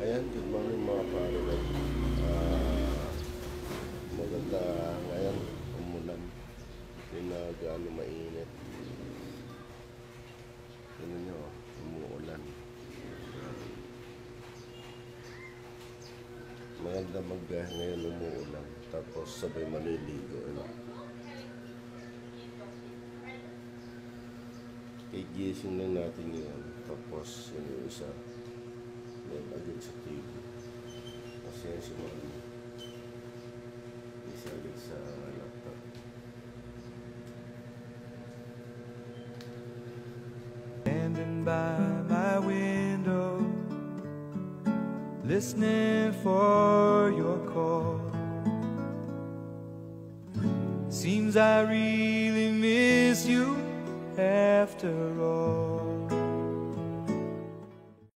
Ayan, good morning mga pare. Maganda ngayon, umulan. Hindi na gaano mainit. Tingnan nyo, umuulan. Maganda magbiyahe ngayon, umuulan. Tapos sabay maliligo. Igising lang natin yun. Tapos yun yung isa. May agad sa TV. Kasi yan si Mami. Isa agad sa laptop. Standing by my window, listening for your call. Seems I really miss you after all.